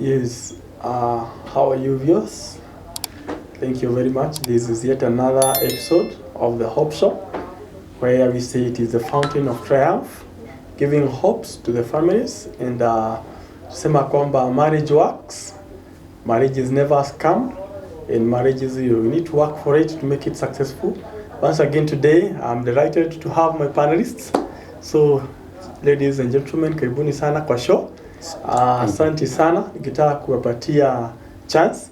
Yes, how are you, viewers? Thank you very much. This is yet another episode of the Hope Show, where we say it is the fountain of triumph, giving hopes to the families and tusema kwamba marriage works. Marriage is never a scam, and marriage is you need to work for it to make it successful. Once again today, I'm delighted to have my panelists. So, ladies and gentlemen, karibuni sana kwa show. Asante sana, nikitaka kuwapatia chance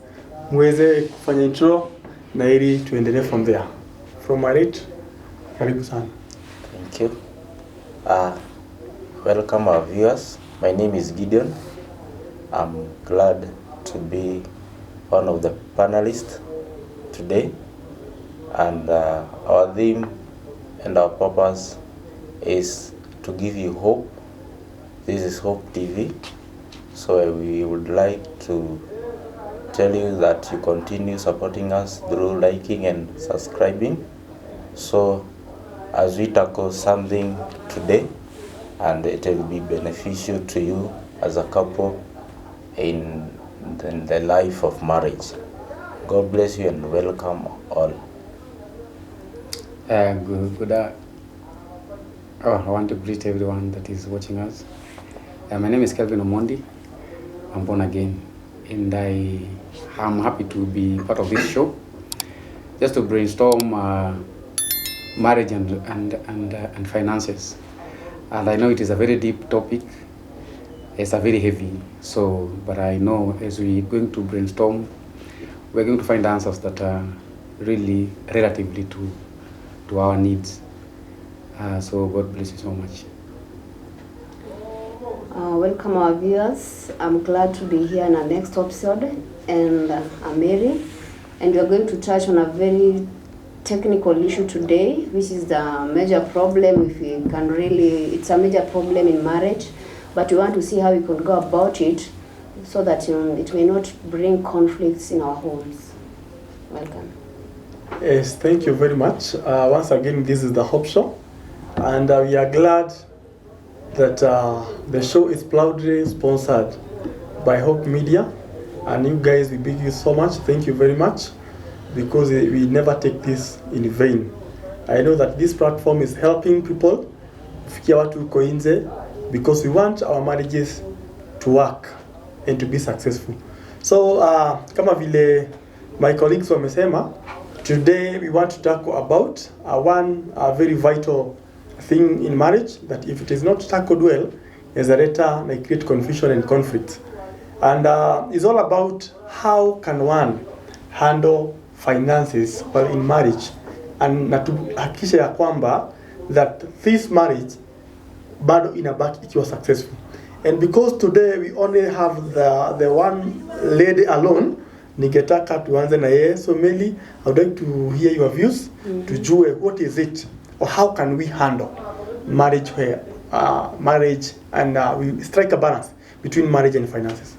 muweze kufanya intro na ili tuendelee from there. From Marit, karibu sana. Thank you. Welcome our viewers. My name is Gideon. I'm glad to be one of the panelists today, and our theme and our purpose is to give you hope. This is Hope TV, so we would like to tell you that you continue supporting us through liking and subscribing. So as we tackle something today, and it will be beneficial to you as a couple in the life of marriage. God bless you and welcome all. I want to greet everyone that is watching us. My name is Kelvin Omondi. I'm born again, and I'm happy to be part of this show, just to brainstorm marriage and finances. And I know it is a very deep topic. It's a very heavy. But I know as we're going to brainstorm, we're going to find answers that are really relatively to our needs. So God bless you so much. Welcome our viewers. I'm glad to be here in our next episode, and I'm Mary, and we are going to touch on a very technical issue today, which is the major problem. It's a major problem in marriage, but we want to see how we can go about it so that it may not bring conflicts in our homes. Welcome. Yes, thank you very much. Once again, this is the Hope Show, and we are glad that the show is proudly sponsored by Hope Media, and you guys, we beg you so much. Thank you very much, because we never take this in vain. I know that this platform is helping people kufikia watu huko nje, because we want our marriages to work and to be successful. So kama vile my colleagues wamesema, today we want to talk about one very vital thing in marriage, that if it is not tackled well, as a later may create confusion and conflict. And it's all about how can one handle finances while in marriage, and na tuhakikisha ya kwamba that this marriage bado inabaki ikiwa successful. And because today we only have the one lady alone, ningetaka tuanze na yeye. So Meli, I would like to hear your views. Tujue what is it, or how can we handle marriage where marriage and we strike a balance between marriage and finances.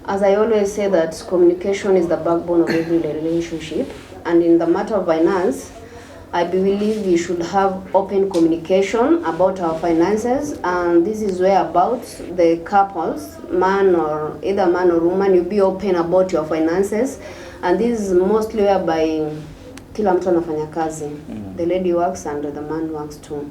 As I always say, that communication is the backbone of every relationship, and in the matter of finance, I believe we should have open communication about our finances, and this is where about the couples, either man or woman, you be open about your finances, and this is mostly whereby kila mtu anafanya kazi. The lady works and the man works too.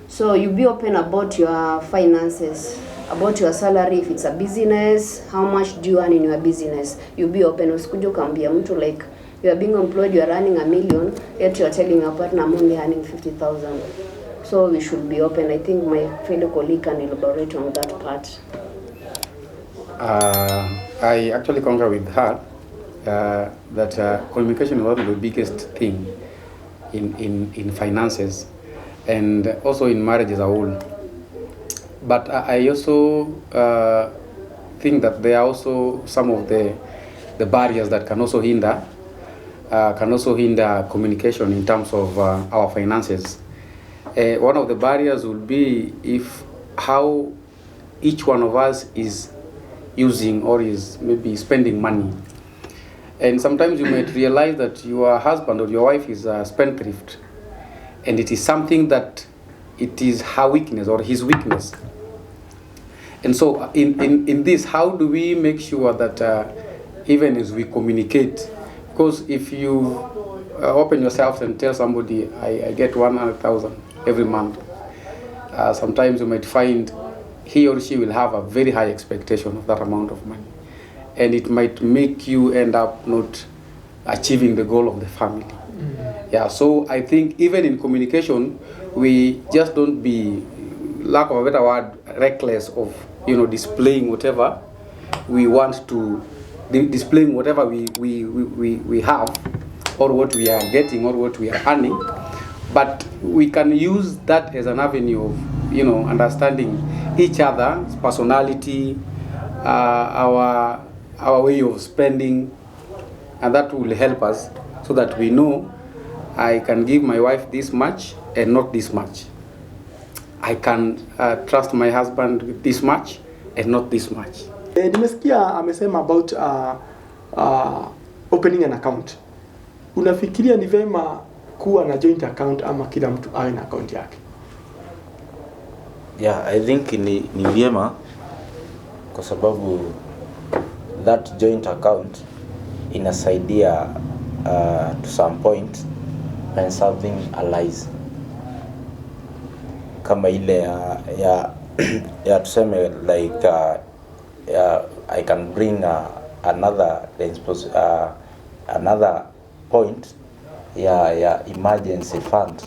So you be open about your finances, about your salary. If it's a business, how much do you earn in your business? You be open. Usikuja ukaambia mtu like you are being employed, you are earning $1 million, yet you are telling your partner I'm only earning 50,000. So we should be open. I think my fellow colleague can elaborate on that part. I actually concur with her that communication is one of the biggest thing in finances, and also in marriage as a whole. But I also think that there are also some of the barriers that can also hinder communication in terms of our finances. One of the barriers would be if how each one of us is using or is maybe spending money. And sometimes you might realize that your husband or your wife is a spendthrift, and it is something that it is her weakness or his weakness. And so in this, how do we make sure that even as we communicate, because if you open yourself and tell somebody, I get 100,000 every month, sometimes you might find he or she will have a very high expectation of that amount of money. And it might make you end up not achieving the goal of the family. Yeah, so I think even in communication, we just don't be, lack of a better word, reckless of, displaying whatever we want to, displaying whatever we have, or what we are getting, or what we are earning. But we can use that as an avenue of, understanding each other's personality, our way of spending, and that will help us so that we know I can give my wife this much and not this much. I can trust my husband with this much and not this much. Nimesikia amesema about opening an account. Unafikiria ni vema kuwa na joint account ama kila mtu awe na account yake? Yeah, I think ni vyema kwa sababu that joint account inasaidia to some point when something arise, kama ile ya tuseme like I can bring another point ya emergency fund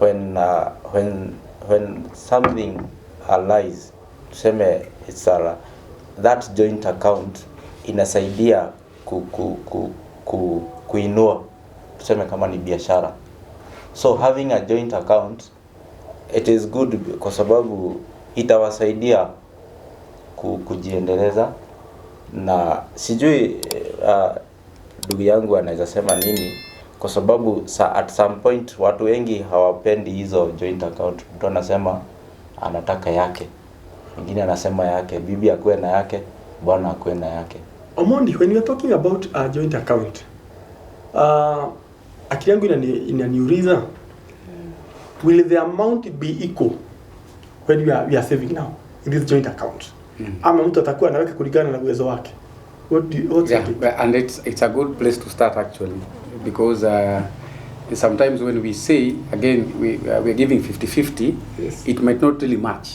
when something arise, tuseme it's that joint account inasaidia kuinua, tuseme kama ni biashara. So having a joint account, it is good kwa sababu itawasaidia kujiendeleza, na sijui ndugu yangu anaweza sema nini, kwa sababu at some point watu wengi hawapendi hizo joint account. Mtu anasema anataka yake, mwingine anasema yake, bibi akuwe na yake, bwana akuwe na yake. Omondi, when you are talking about a joint account, akili yangu inaniuliza, will the amount be equal when we are saving now in this joint account? Ama mtu atakuwa anaweka kulingana na uwezo wake? And it's a good place to start actually, because sometimes when we say, again, we're giving 50-50, yes, it might not really match.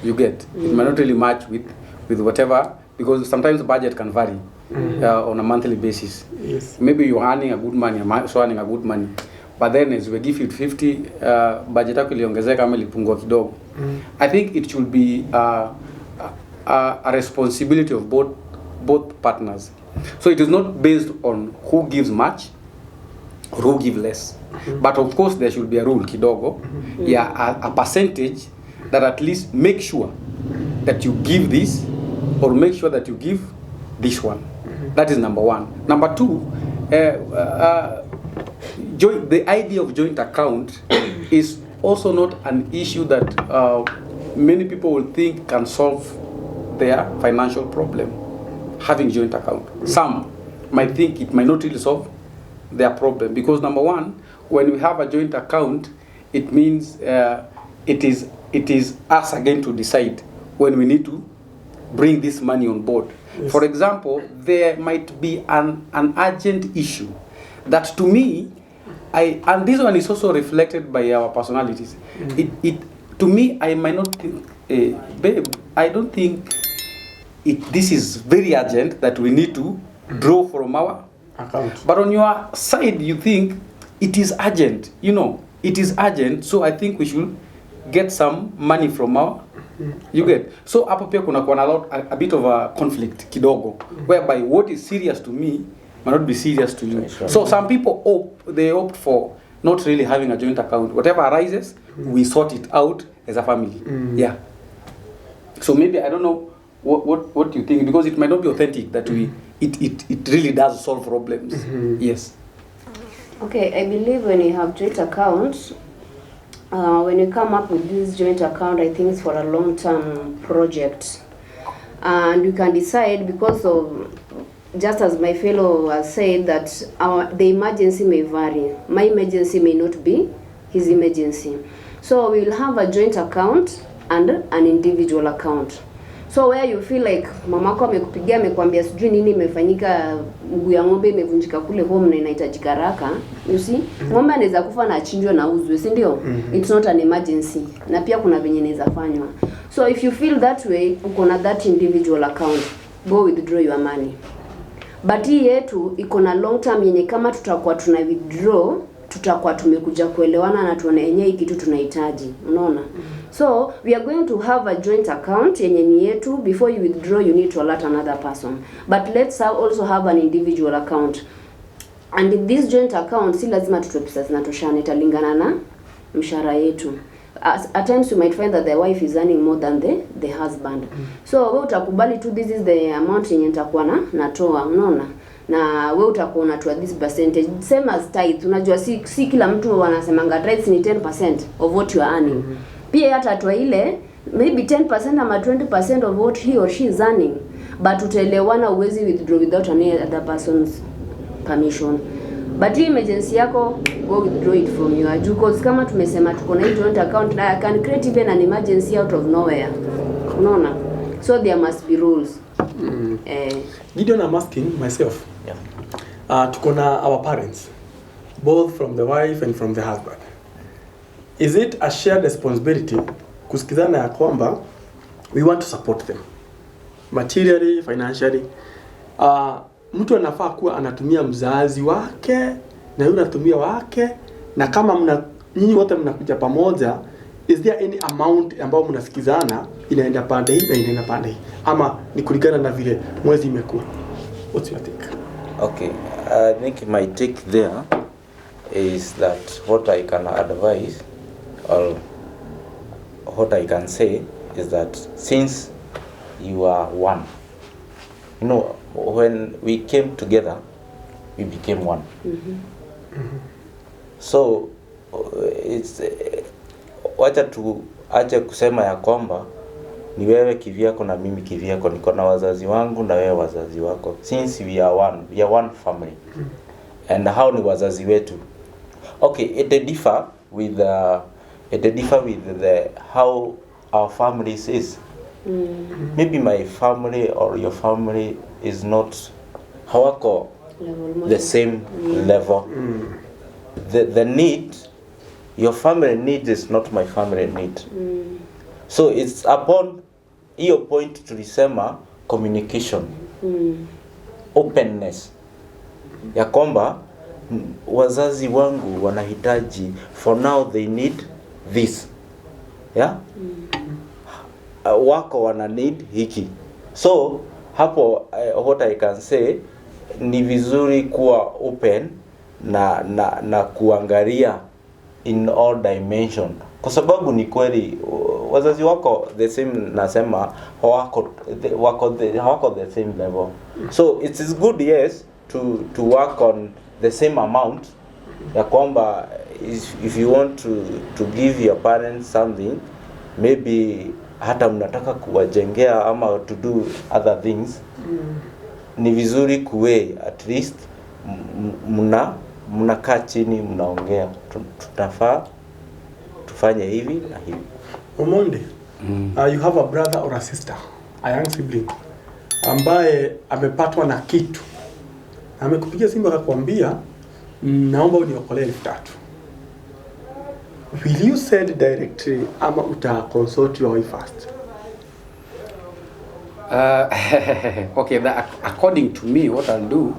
You get? It might not really match with whatever, because sometimes the budget can vary on a monthly basis. Yes. Maybe you're earning a good money, I'm also earning a good money. But then as we give you 50, budget yako iliongezeka ama ilipungua kidogo. I think it should be a responsibility of both partners. So it is not based on who gives much or who gives less. But of course there should be a rule kidogo, a percentage that at least make sure that you give this, or make sure that you give this one. That is number one. Number two, the idea of joint account is also not an issue that many people will think can solve their financial problem, having joint account. Some might think it might not really solve their problem, because number one, when we have a joint account, it means it is us again to decide when we need to bring this money on board. Yes. For example, there might be an urgent issue that to me, and this one is also reflected by our personalities. To me, I might not think, babe, I don't think this is very urgent that we need to draw from our account. But on your side, you think it is urgent. It is urgent, so I think we should get some money from our. You get? So hapo pia kuna a bit of a conflict kidogo, whereby what is serious to me might not be serious to you. So some people opt for not really having a joint account. Whatever arises, we sort it out as a family. Yeah. So maybe I don't know what you think, because it might not be authentic that it really does solve problems. Yes. Okay, I believe when you have joint accounts, when you come up with this joint account, I think it's for a long-term project, and you can decide, because of, just as my fellow has said, that the emergency may vary. My emergency may not be his emergency. So we will have a joint account and an individual account. So where you feel like mamako amekupigia amekwambia sijui nini imefanyika, mguu ya ng'ombe imevunjika kule home na inahitajika haraka, you see, ng'ombe anaweza kufa na achinjwe na uzwe, si ndio? It's not an emergency. Na pia kuna venye inaweza fanywa. So if you feel that way, uko na that individual account, go withdraw your money. But hii yetu iko na long term yenye kama tutakuwa tuna withdraw, tutakuwa tumekuja kuelewana na tuone yenyewe kitu tunahitaji, unaona? So we are going to have a joint account yenye ni yetu. Before you withdraw, you need to alert another person, but let's also have an individual account. And this joint account si lazima tutoe pesa zinatoshana, italingana na mshahara yetu. At times you might find that the wife is earning more than the husband. So wewe utakubali tu this is the amount yenye nitakuwa natoa, unaona? Na wewe utakuwa unatoa this percentage, same as tithe. Unajua si kila mtu wanasemanga tithe ni 10% of what you are earning. Pia hata toa ile maybe 10% ama 20% of what he or she is earning, but utaelewana, uwezi withdraw without any other person's permission. But hii emergency yako, go withdraw it from your due, because kama tumesema tuko na joint account, na I can create even an emergency out of nowhere, unaona? So there must be rules. Gideon, I'm asking myself, tuko na our parents, both from the wife and from the husband. Is it a shared responsibility kusikizana ya kwamba we want to support them materially, financially? Mtu anafaa kuwa anatumia mzazi wake na yule anatumia wake, na kama nyinyi wote mnakuja pamoja, is there any amount ambayo mnasikizana inaenda pande hii na inaenda pande hii, ama ni kulingana na vile mwezi imekuwa? What's your take? Okay, I think my take there is that what I can advise or what I can say is that since you are one, you know, when we came together, we became one. So it's acha kusema ya kwamba ni wewe kivyako na mimi kivyako, niko na wazazi wangu na wewe wazazi wako. Since we are one family. And how ni wazazi wetu? Okay, it differ with the how our families is. Maybe my family or your family is not hawako the same level. The need, your family need is not my family need. So it's upon hiyo point tulisema communication, openness, ya kwamba wazazi wangu wanahitaji, for now they need this, yeah, wako wana need hiki. So hapo what I can say ni vizuri kuwa open na kuangalia in all dimension, kwa sababu ni kweli wazazi wako the same, nasema hawako the same level. So it is good, yes, to work on the same amount, ya kwamba if you want to give your parents something, maybe hata mnataka kuwajengea ama to do other things, ni vizuri kuwe at least mnakaa chini mnaongea, tutafaa tufanye hivi na hivi. Omonde, you have a brother or a sister, a young sibling, ambaye amepatwa na kitu, amekupigia simu akakwambia naomba uniokolee 3,000. Will you send directly ama uta consult your wife first? Okay, according to me, what I'll do,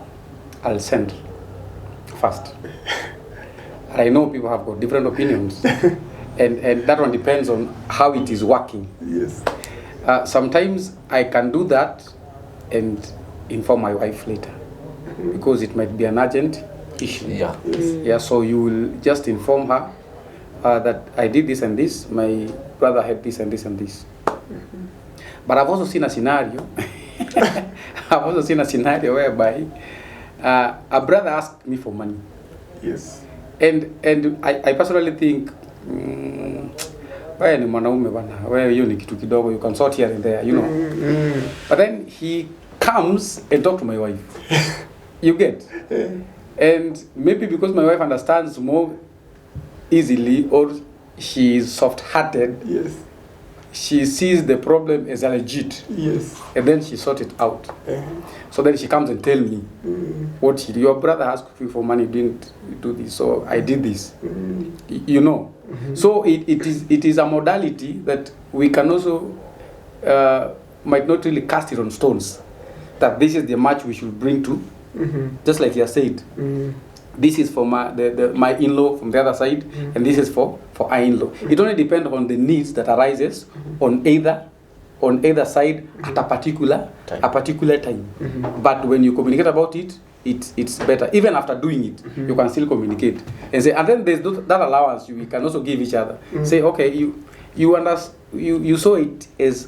I'll send first. I know people have got different opinions, and that one depends on how it is working. Yes. Sometimes I can do that and inform my wife later, because it might be an urgent issue. Yeah. Yes. Yeah. So you will just inform her that I did this and this. My brother had this and this and this. But I've also seen a scenario. I've also seen a scenario whereby a brother asked me for money. Yes. And I personally think, wewe ni mwanaume bana, wewe hiyo ni kitu kidogo, you can sort here and there, you know. But then he comes and talk to my wife. You get? And maybe because my wife understands more easily, or she is soft-hearted. Yes. she sees the problem as a legit, Yes. and then she sort it out. So then she comes and tell me what she did. Your brother asked you for money, didn't do this, so I did this. You know. So it is a modality that we can also might not really cast it on stones. That this is the match we should bring to, just like you said. This is for my in-law from the other side, and this is for our in-law. It only depends on the needs that arises on either side at a particular time. But when you communicate about it, it's better. Even after doing it, you can still communicate and say. And then there's that allowance we can also give each other. Say, okay, you saw it as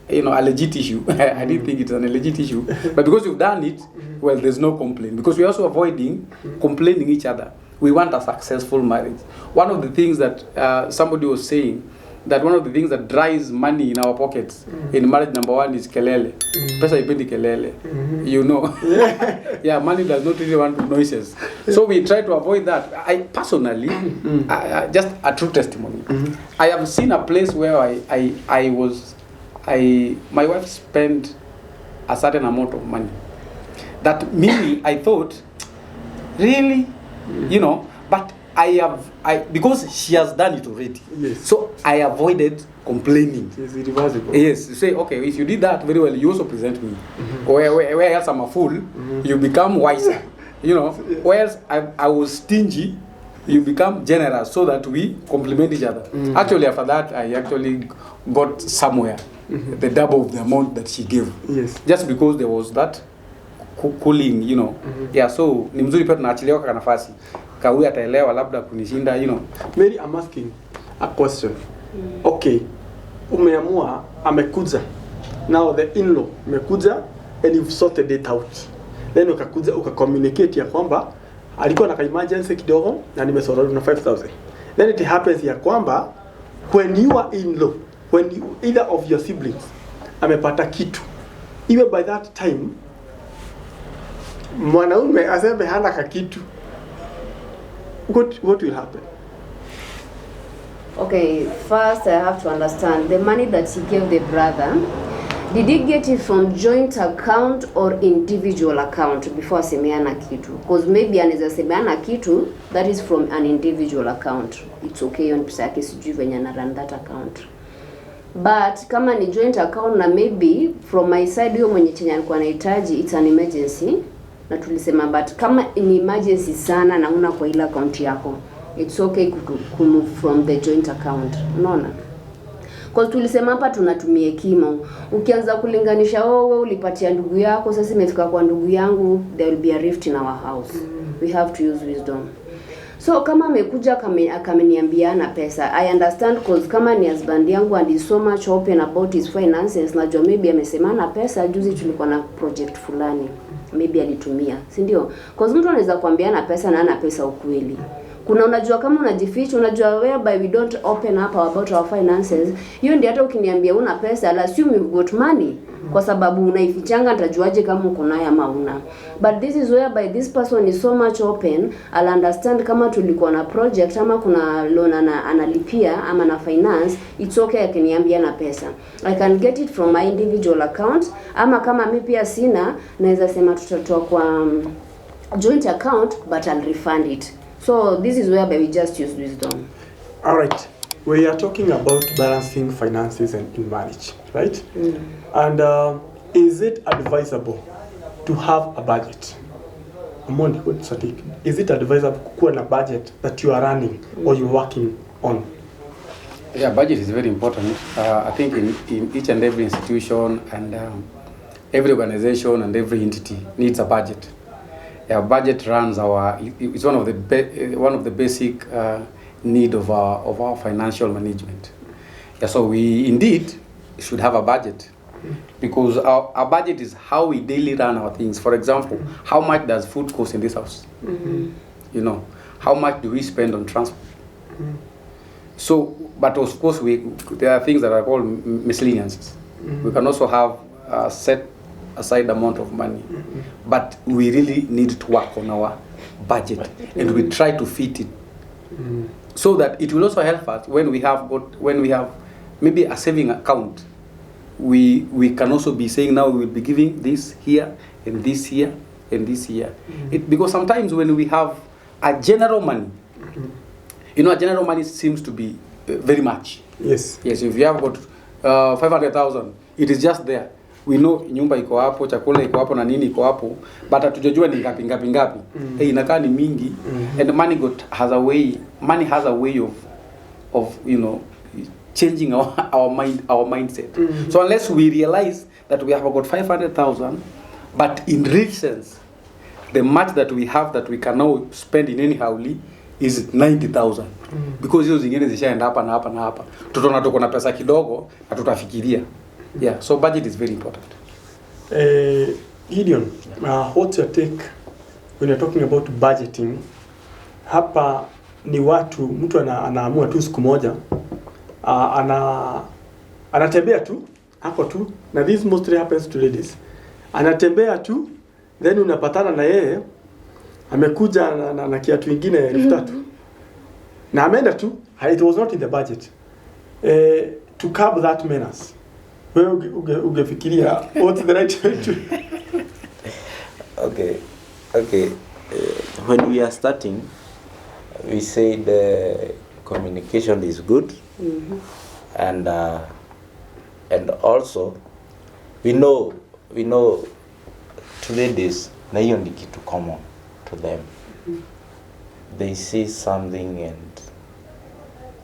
a legit issue. I didn't think it's an legit issue, but because you've done it, well, there's no complaint, because we're also avoiding complaining each other. We want a successful marriage. One of the things that somebody was saying, that one of the things that drives money in our pockets in marriage, number one, is kelele. Pesa ipendi kelele. You know. Yeah, money does not really want noises. So we try to avoid that. I personally, just a true testimony. I have seen a place where my wife spent a certain amount of money. That me, I thought, really, but because she has done it already. Yes. So I avoided complaining. It's irreversible. Yes. You say, okay, if you did that very well, you also present me. Where else I'm a fool, you become wiser. Whereas I was stingy, you become generous, so that we complement each other. Actually, after that, I actually got somewhere the double of the amount that she gave. Yes. Just because there was that cooling, Yeah, so ni mzuri pia tunaachiliwa kwa nafasi. Kawi ataelewa labda kunishinda, Mary, I'm asking a question. Okay. Umeamua, amekuja. Now the in-law umekuja and you've sorted it out. Then ukakuja ukakommunicate ya kwamba alikuwa na emergency kidogo na nimesorora na 5,000. Then it happens ya kwamba when you are in-law, when either of your siblings amepata kitu, even by that time mwanaume aseme hana kakitu, what will happen? Okay, first I have to understand the money that he gave the brother. Did he get it from joint account or individual account before asemeana kitu? Because maybe anaweza semeana kitu that is from an individual account. It's okay, on pesa yake sijui venye ana run that account. But kama ni joint account na maybe from my side huyo mwenye chenye alikuwa anahitaji, it's an emergency. Na tulisema but kama ni emergency sana na una kwa ile account yako, it's okay to move from the joint account. Unaona? Because tulisema hapa tunatumia kimo. Ukianza kulinganisha wewe ulipatia ndugu yako, sasa imefika kwa ndugu yangu, there will be a rift in our house. We have to use wisdom. So kama amekuja akameniambia na pesa, I understand, because kama ni husband yangu and is so much open about his finances, najua maybe amesema na pesa, juzi tulikuwa na project fulani, maybe alitumia, si ndio? Because mtu anaweza kuambia na pesa na ana pesa ukweli. Kuna unajua kama unajificha, unajua whereby we don't open up about our finances. Hiyo ndio hata ukiniambia una pesa, I'll assume you've got money. Kwa sababu unaifichanga, nitajuaje kama uko nayo ama una. But this is whereby this person is so much open, I'll understand kama tulikuwa na project ama kuna loan analipia ama na finance, it's okay akiniambia na pesa. I can get it from my individual account, ama kama mimi pia sina, naweza sema tutatoa kwa joint account, but I'll refund it. So this is whereby we just use wisdom. All right. We are talking about balancing finances and in marriage, right? And is it advisable to have a budget? Amondi, what's Sadiq? Is it advisable to have a budget that you are running or you're working on? Yeah, budget is very important. I think in each and every institution and every organization and every entity needs a budget. Yeah, budget runs it's one of the basic need of our financial management. Yeah, so we indeed should have a budget, because our budget is how we daily run our things. For example, how much does food cost in this house? How much do we spend on transport? So, but of course there are things that are called miscellaneous. We can also have a set aside amount of money, but we really need to work on our budget, and we try to fit it so that it will also help us when we have maybe a saving account, we can also be saying now we will be giving this here and this here and this here. Because sometimes when we have a general money, you know, a general money seems to be very much. Yes. Yes, if you have got 500,000, it is just there. We know nyumba iko hapo, chakula iko hapo na nini iko hapo, but hatujajua ni ngapi. Inakaa ni mingi. And money has a way of you know, changing our mindset. So unless we realize that we have got 500,000, but in real sense, the much that we have that we can now spend in any hourly is 90,000. Because hizo zingine zishaenda hapa na hapa na hapa. Tutaona tuko na pesa kidogo na tutafikiria. Yeah, so budget is very important. Gideon, what's your take when you're talking about budgeting? Hapa ni mtu anaamua tu siku moja, anatembea tu hapo tu, na this mostly happens to ladies. Anatembea tu, then unapatana na yeye amekuja na kiatu kingine 3,000 na ameenda tu, it was not in the budget. To curb that menace, wewe ungefikiria what's the right way to Okay. When we are starting, we said communication is good, and also we know to ladies, na hiyo ni kitu common to them. They see something and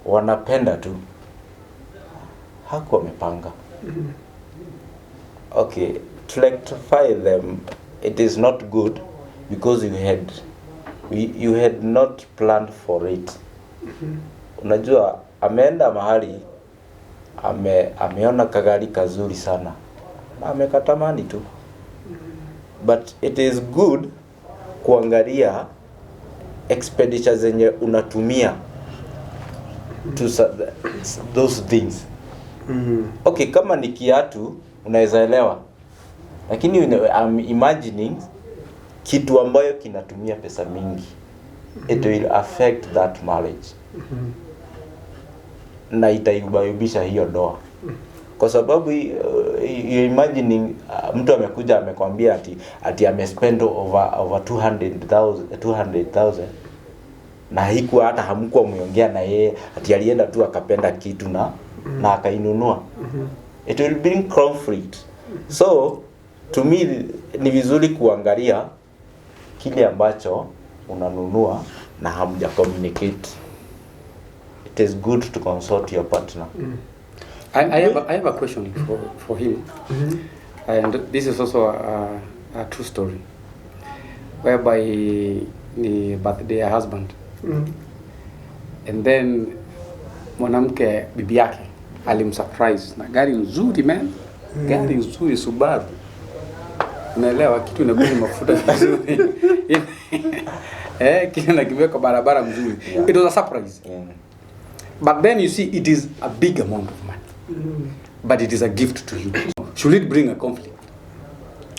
wanapenda tu, hakuwa wamepanga. Okay, to rectify them, it is not good because you had not planned for it. Unajua ameenda mahali ameona kagari kazuri sana na amekatamani tu. But it is good kuangalia expenditure zenye unatumia to those things. Okay, kama ni kiatu unaweza elewa, lakini I'm imagining kitu ambayo kinatumia pesa mingi, it will affect that marriage, na itayubayubisha hiyo ndoa. Kwa sababu you imagining mtu amekuja amekwambia ati amespend over 200,000 na haikuwa hata hamkuwa muongea na yeye, ati alienda tu akapenda kitu na akainunua. It will bring conflict. So to me ni vizuri kuangalia kile ambacho unanunua na hamja communicate. It is good to consult your partner. I have a question for him. And this is also a true story, whereby ni birthday ya husband, and then mwanamke bibi yake alimsurprise na gari nzuri man, gari nzuri Subaru, unaelewa, kitu inakuwa mafuta vizuri kile nakiweka kwa barabara mzuri. It was a surprise. But then you see, it is a big amount of money, but it is a gift to you. Should it bring a conflict?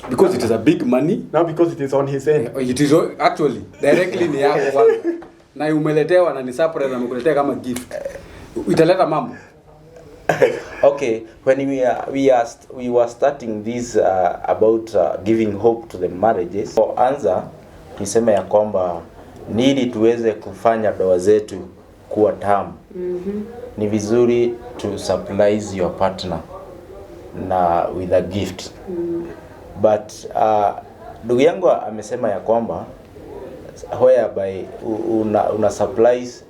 Because it is a big money. Now because it is on his end. It is actually directly ni yako kwanza. Na umeletewa na ni surprise na umekuletea kama gift. Italeta mambo. Okay, when we were starting this about giving hope to the marriages. So answer nisema ya kwamba ili tuweze kufanya ndoa zetu kuwa tamu. Ni vizuri to surprise your partner na with a gift. But ndugu yangu amesema ya kwamba whereby una surprise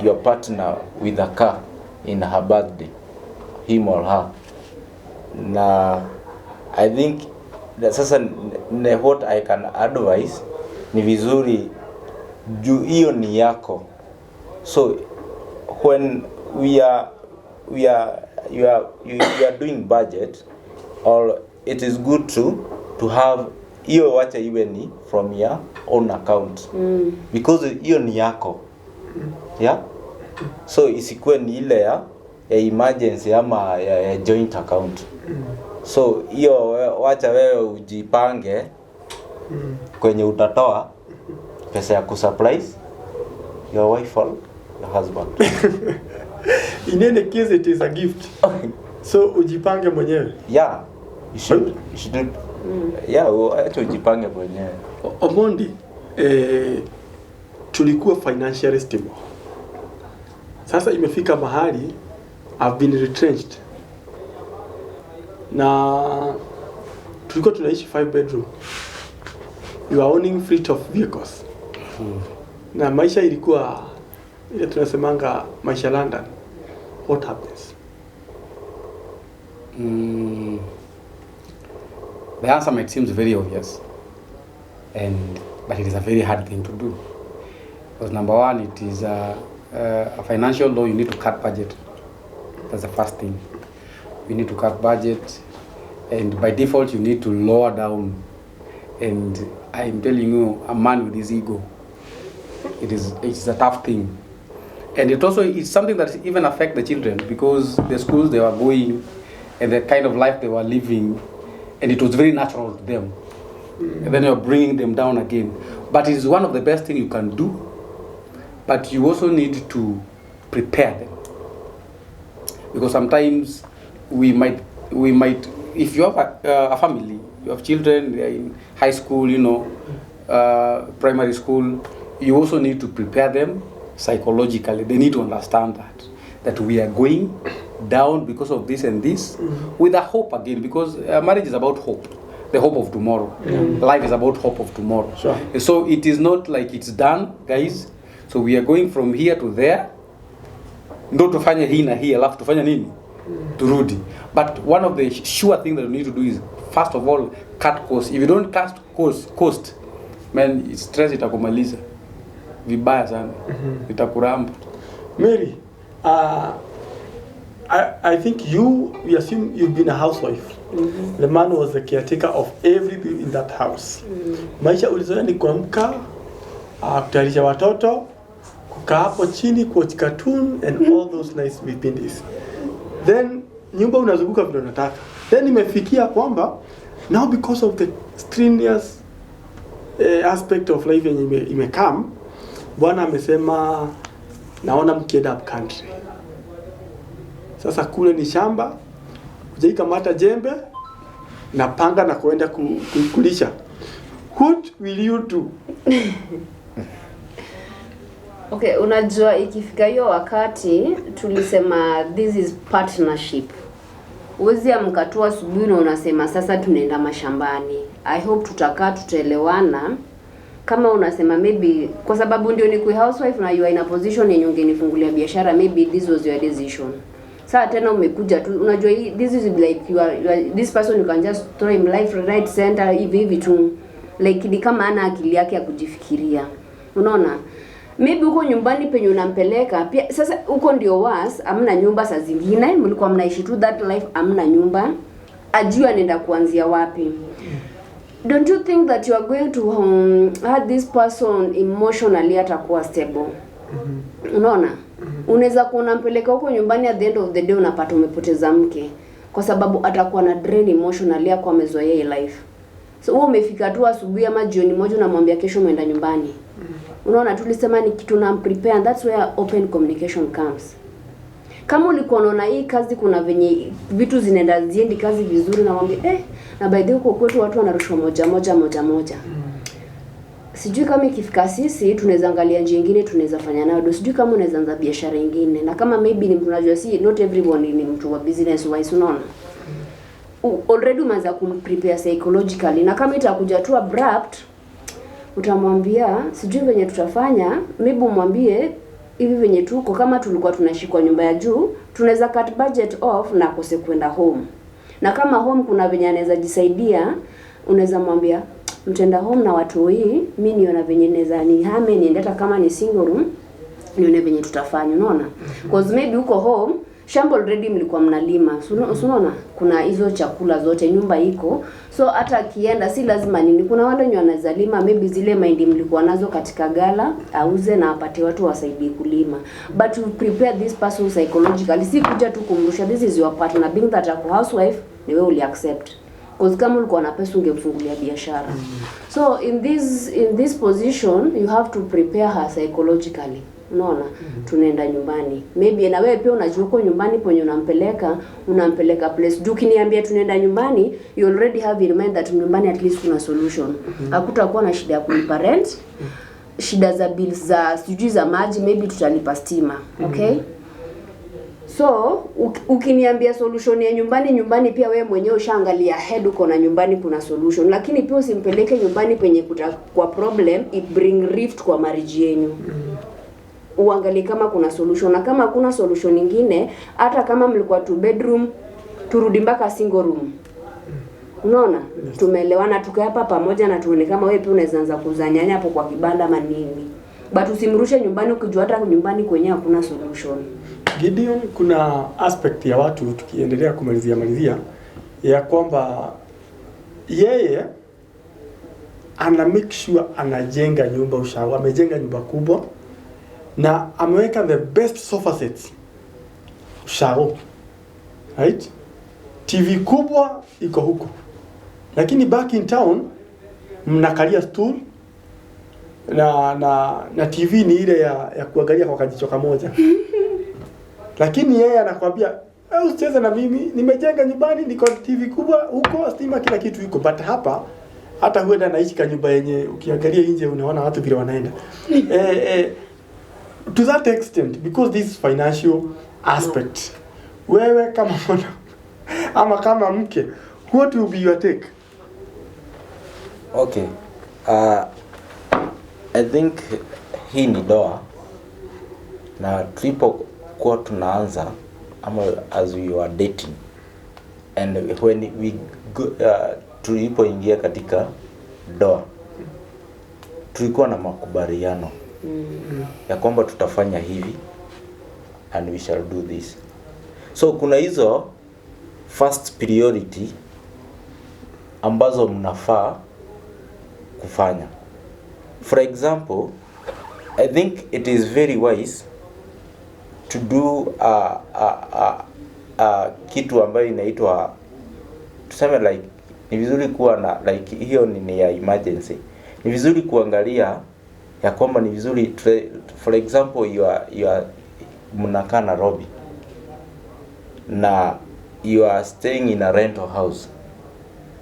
your partner with a car in her birthday, him or her. Na I think that sasa what I can advise ni vizuri juu hiyo ni yako. So when you are doing budget, or it is good to have hiyo wacha iwe ni from your own account, because hiyo ni yako. Yeah, so isikuwe ni ile ya emergency ama ya joint account. So hiyo wacha wewe ujipange kwenye utatoa pesa ya kusurprise your wife or your husband. In any case, it is a gift. So ujipange mwenyewe. Yeah, you should yeah, acha ujipange mwenyewe. Omondi, tulikuwa financially stable. Sasa imefika mahali I've been retrenched. Na tulikuwa tunaishi 5 bedroom. You are owning fleet of vehicles. Na maisha ilikuwa ile tunasemanga maisha London. What happens? The answer might seem very obvious, but it is a very hard thing to do. Because number one, it is a financial law. You need to cut budget. That's the first thing. You need to cut budget, and by default, you need to lower down. And I'm telling you, a man with his ego, it's a tough thing. And it's something that even affects the children, because the schools they were going and the kind of life they were living, and it was very natural to them. And then you're bringing them down again. But it's one of the best things you can do. But you also need to prepare them, because sometimes we might if you have a family, you have children, they're in high school, primary school, you also need to prepare them psychologically. They need to understand that we are going down because of this and this, with a hope again, because marriage is about hope, the hope of tomorrow. Life is about hope of tomorrow. Sure. So it is not like it's done, guys. So we are going from here to there. Ndo tufanye hii na hii, alafu tufanye nini? Turudi. But one of the sure things that we need to do is, first of all, cut costs. If you don't cut cost, man, stress itakumaliza vibaya sana. Itakuramba. Mary, I think we assume you've been a housewife. The man was the caretaker of everything in that house. Maisha ulizoea ni kuamka, kutayarisha watoto, kukaa hapo chini, kuwatch cartoon and all those nice vipindis. Then nyumba unazunguka vile unataka. Then imefikia kwamba now because of the strenuous aspect of life yenye imekam, Bwana amesema naona mkienda up country. Sasa kule ni shamba, ujaikamata jembe na panga na kuenda kulisha. What will you do? Okay, unajua ikifika hiyo wakati tulisema this is partnership. Uwezi amkatua asubuhi na unasema sasa tunaenda mashambani. I hope tutakaa tutaelewana. Kama unasema maybe kwa sababu ndio ni housewife na you are in a position yenye ungenifungulia biashara, maybe this was your decision. Sasa tena umekuja tu, unajua this is like you are this person, you can just throw him life right center hivi tu, like ni kama ana akili yake ya kujifikiria. Unaona? Maybe uko nyumbani penye unampeleka pia. Sasa uko ndio worse, amna nyumba saa zingine, mlikuwa mnaishi tu that life, amna nyumba, ajua nenda kuanzia wapi. Don't you think that you are going to have this person emotionally atakuwa stable? Unaona? Unaweza kuona mpeleka huko nyumbani, at the end of the day unapata umepoteza mke kwa sababu atakuwa na drain emotionally, kwa amezoea hii life. So wewe umefika tu asubuhi ama jioni moja unamwambia kesho umeenda nyumbani. Unaona, tulisema ni kitu na prepare, and that's where open communication comes. Kama ulikuwa unaona hii kazi kuna venye vitu zinaenda ziendi kazi vizuri, na mwambie na by the way kwetu watu wanarushwa moja. Sijui kama ikifika sisi tunaweza angalia njia nyingine tunaweza fanya nayo. Sijui kama unaweza anza biashara nyingine, na kama maybe ni mtu unajua not everyone ni mtu wa business wise, unaona. Already umeanza kumprepare psychologically, na kama itakuja tu abrupt utamwambia sijui venye tutafanya, maybe umwambie hivi venye tuko, kama tulikuwa tunaishi kwa nyumba ya juu, tunaweza cut budget off na kose kwenda home. Na kama home kuna venye anaweza jisaidia, unaweza mwambia mtenda home na watu hii, mimi niona venye naweza nihame niende hata kama ni single room, nione venye tutafanya, unaona? Because maybe uko home shamba already mlikuwa mnalima. Unaona? Kuna hizo chakula zote, nyumba iko. So hata akienda si lazima nini. Kuna wale wenye wanazalima, maybe zile mahindi mlikuwa nazo katika gala, auze na apate watu wasaidie kulima. But to prepare this person psychologically, si kuja tu kumrusha this is your partner, being that a housewife, ni wewe uli accept. Because kama ulikuwa na pesa ungemfungulia biashara. So in this position you have to prepare her psychologically. Unaona? Tunaenda nyumbani. Maybe na wewe pia unajua uko nyumbani penye unampeleka place. Juu kiniambia tunaenda nyumbani, you already have in mind that nyumbani at least kuna solution. Hakutakuwa na shida ya kulipa rent, shida za bills za sijui za maji, maybe tutalipa stima. Okay? So, ukiniambia solution ya nyumbani pia wewe mwenyewe ushaangalia head uko na nyumbani kuna solution, lakini pia usimpeleke nyumbani penye kwa problem it bring rift kwa marriage yenu. Uangalie kama kuna solution, na kama kuna solution nyingine, hata kama mlikuwa 2 bedroom turudi mpaka single room. Unaona? Tumeelewana tukae hapa pamoja na tuone kama wewe pia unaweza anza kuzanyanya hapo kwa kibanda ama nini. But usimrushe nyumbani ukijua hata nyumbani kwenyewe hakuna solution. Gideon, kuna aspect ya watu tukiendelea kumalizia ya kwamba yeye ana make sure anajenga nyumba ushago, amejenga nyumba kubwa na ameweka the best sofa sets ushago, right? TV kubwa iko huko, lakini back in town mnakalia stool na TV ni ile ya kuangalia kwa kajicho kamoja. Lakini yeye anakuambia, usicheze na mimi, nimejenga nyumbani, niko TV kubwa huko, stima kila kitu iko. But hapa hata huenda naishi kwa nyumba yenye ukiangalia nje unaona watu vile wanaenda. To that extent, because this financial aspect, wewe kama mwana ama kama mke, what will be your take? Okay. I think hii ni doa na tulipokuwa tunaanza ama as we were dating and when we tulipoingia katika doa tulikuwa na makubaliano ya kwamba tutafanya hivi and we shall do this. So kuna hizo first priority ambazo mnafaa kufanya. For example, I think it is very wise to do kitu ambayo inaitwa, tuseme like ni vizuri kuwa na like hiyo ni ya emergency. Ni vizuri kuangalia ya kwamba ni vizuri, for example you are mnakaa Nairobi na you are staying in a rental house.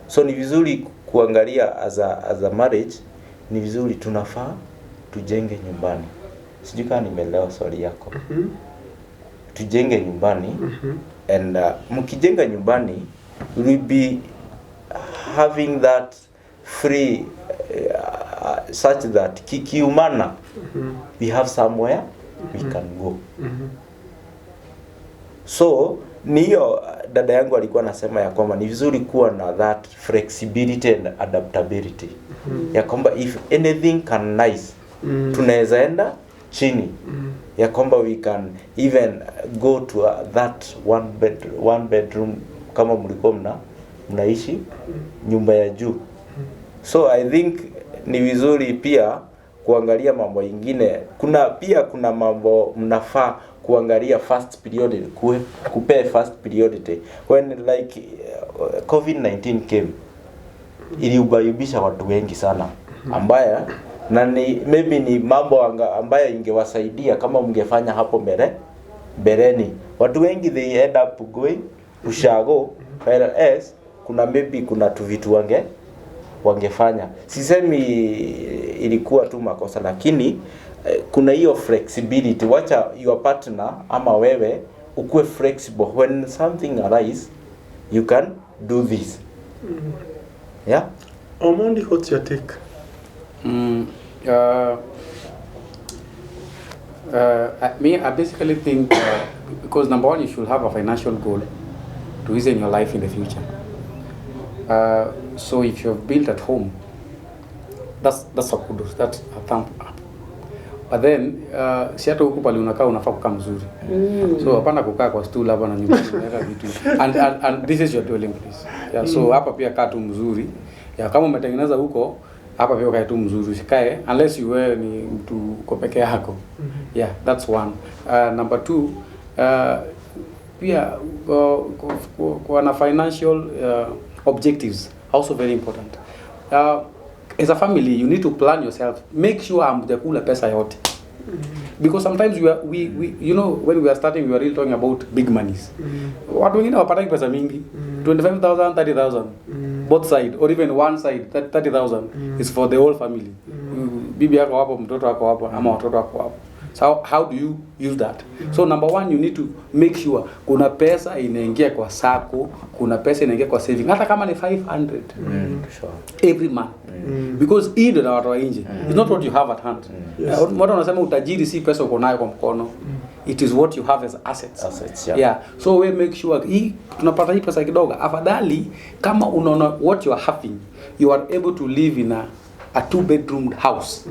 So ni vizuri kuangalia as a marriage, ni vizuri tunafaa tujenge nyumbani. Sijui kama nimeelewa swali yako. Tujenge nyumbani and mkijenga nyumbani we will be having that free such that kikiumana we have somewhere we can go. So niyo dada yangu alikuwa anasema ya kwamba ni vizuri kuwa na that flexibility and adaptability. Ya kwamba if anything can nice tunaweza enda chini. Ya kwamba we can even go to that one bedroom kama mlikuwa mnaishi nyumba ya juu. So I think ni vizuri pia kuangalia mambo ingine. Kuna mambo mnafaa kuangalia first priority, kupea first priority. When like COVID-19 came, iliubayubisha watu wengi sana, ambaye na ni maybe ni mambo ambayo ingewasaidia kama mngefanya hapo mbeleni. Watu wengi they end up going ushago, whereas kuna tu vitu wangefanya. Sisemi ilikuwa tu makosa, lakini kuna hiyo flexibility. Wacha your partner ama wewe ukue flexible. When something arise, you can do this. Yeah? Omondi, what's your take? I basically think because number one, you should have a financial goal to ease in your life in the future. So if you've built at home, that's a kudos, that's a thumb up. But then si hata huko pale unakaa unafaa kukaa mzuri. So hapana kukaa kwa stool hapa na nyumbani unaweka vitu. And this is your dwelling place. Yeah, so hapa pia kaa tu mzuri. Yeah, kama umetengeneza huko hapa pia kae tu mzuri, usikae unless you were ni mtu uko peke yako. Yeah, that's one. Number two, pia kwa na financial objectives also very important. As a family you need to plan yourself. Make sure amjakula pesa yote. Because sometimes we you know, when we are starting, we are really talking about big monies. Watu wengine wapataki pesa mingi, 25,000, 30,000, both side, or even one side, 30,000 is for the whole family. Bibi yako hapo, mtoto wako hapo, ama watoto wako hapo. So how do you use that? So number one, you need to make sure kuna pesa inaingia kwa sako, kuna pesa inaingia kwa saving, hata kama ni 500 Sure. every month. Because hii ndio watu wa nje. It's not what you have at hand. Watu wanasema utajiri si pesa uko nayo kwa mkono. It is what you have as assets. Yeah. So we make sure hii tunapata hii pesa kidogo. Afadhali kama unaona what you are having, you are able to live in a 2-bedroom house.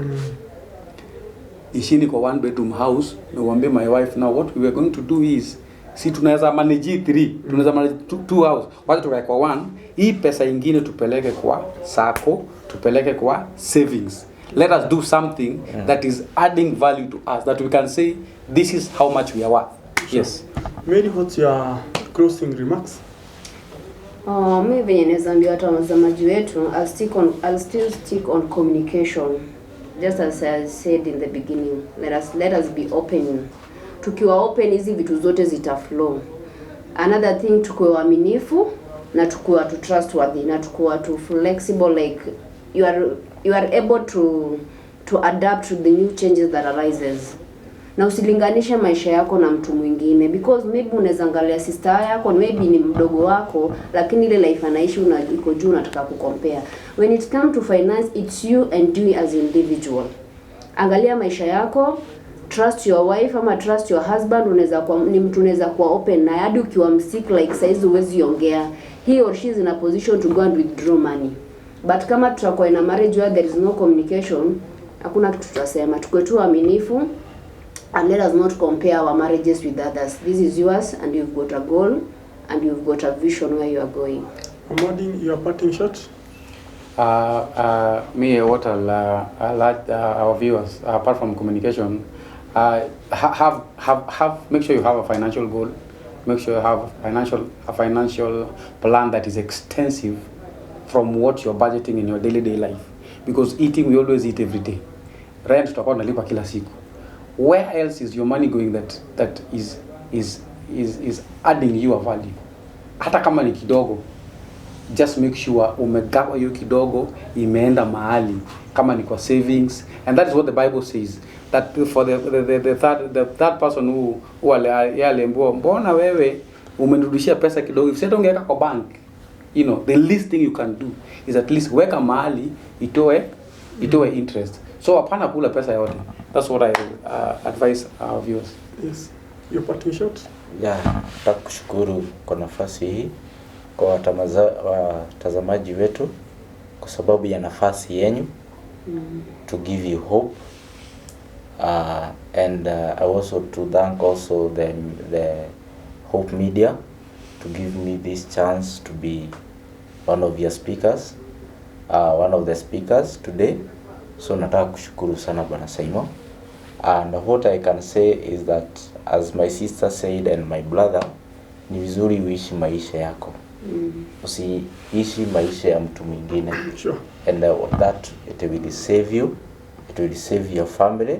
Ishini kwa 1-bedroom house, niwaambie my wife, now what we are going to do is, si tunaweza manage 3, tunaweza manage 2 house, wacha tukae kwa 1, hii pesa ingine tupeleke kwa sako, tupeleke kwa savings. Let us do something that is adding value to us, that we can say this is how much we are worth. Sure. Yes. Mary, what's your closing remarks? Mimi venye naweza ambia watu watazamaji wetu, I'll still stick on communication. Just as I said in the beginning, let us be open. Tukiwa open, hizi vitu zote zitaflow. Another thing, tukuwe waaminifu na tukuwe tu trustworthy na tukuwe tu flexible, like you are able to adapt to the new changes that arises. Na usilinganishe maisha yako na mtu mwingine, because maybe unaweza angalia sister yako, maybe ni mdogo wako, lakini ile life anaishi iko juu, unataka kucompare. When it comes to finance, it's you and you as individual. Angalia maisha yako, trust your wife ama trust your husband. Unaweza kuwa ni mtu, unaweza kuwa open na hadi ukiwa msick, like size uwezi ongea, he or she is in a position to go and withdraw money. But kama tutakuwa in a marriage where there is no communication, hakuna kitu tutasema. Tukue tu waaminifu. And let us not compare our marriages with others. This is yours, and you've got a goal, and you've got a vision where you are going. Amadi, your parting shot? Me, what I'll like our viewers, apart from communication, make sure you have a financial goal. Make sure you have a financial plan that is extensive from what you're budgeting in your daily life. Because eating, we always eat every day. Rent tutakuwa tunalipa kila siku. Where else is your money going that is adding you a value? Hata kama ni kidogo, just make sure umegawa hiyo kidogo imeenda mahali, kama ni kwa savings. And that is what the Bible says, that for the third person who aliambiwa, mbona wewe umenirudishia pesa kidogo, if sasa ungeweka kwa bank, you know, the least thing you can do is at least weka mahali itoe interest. So hapana kula pesa yote. That's what I advise our viewers. Yes. Your parting shot? Yeah, nataka kushukuru kwa nafasi hii kwa watazamaji wetu kwa sababu ya nafasi yenu to give you hope. And I also to thank also the Hope Media to give me this chance to be one of your speakers, one of the speakers today. So nataka kushukuru sana Bwana Simon. And what I can say is that, as my sister said and my brother, ni vizuri uishi maisha yako. Usiishi maisha ya mtu mwingine. Sure. And that it will save you, it will save your family,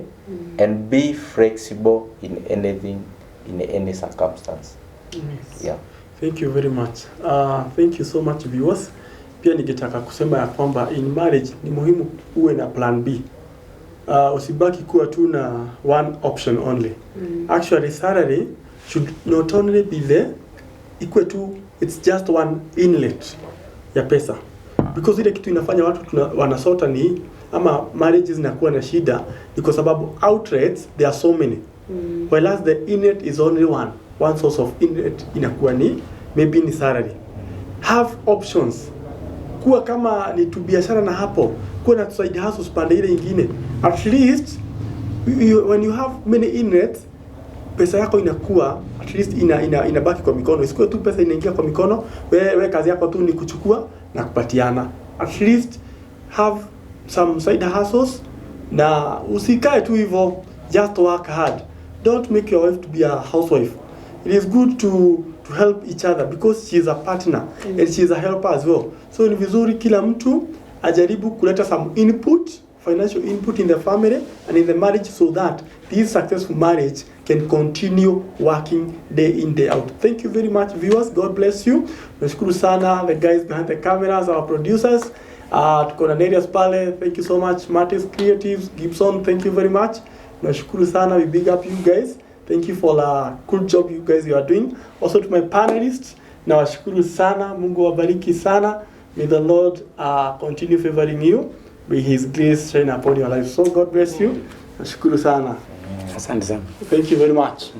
and be flexible in anything, in any circumstance. Yes. Yeah. Thank you very much. Thank you so much viewers. Pia ningetaka kusema ya kwamba in marriage ni muhimu uwe na plan B. Usibaki kuwa tu na one option only. Actually salary should not only be there, ikuwe tu, it's just one inlet ya pesa. Because ile kitu inafanya watu wanasota ni ama marriages zinakuwa na shida ni kwa sababu outlets there are so many. Whereas the inlet is only one source of inlet inakuwa ni maybe ni salary. Have options. Kuwa kama ni tu biashara na hapo, kuwa na side hustles pande ile nyingine. At least when you have many inlets, pesa yako inakuwa at least inabaki kwa mikono. Isikuwe tu pesa inaingia kwa mikono, wewe kazi yako tu ni kuchukua na kupatiana. At least have some side hustles na usikae tu hivyo, just work hard. Don't make your wife to be a housewife. It is good to help each other because she is a partner and she is a helper as well. So ni vizuri kila mtu ajaribu kuleta some input financial input in the family and in the marriage so that this successful marriage can continue working day in, day out. Thank you very much, viewers. God bless you. Nashukuru sana the guys behind the cameras, our producers. Tuko na Nerias pale. Thank you so much. Martis Creatives, Gibson, thank you very much. Nashukuru sana. We big up you guys. Thank you for the good job you guys are doing. Also to my panelists, nawashukuru sana. Mungu wabariki sana. May the Lord continue favoring you. May His grace shine upon your life. So God bless you. Nashukuru sana. Asante sana. Thank you very much.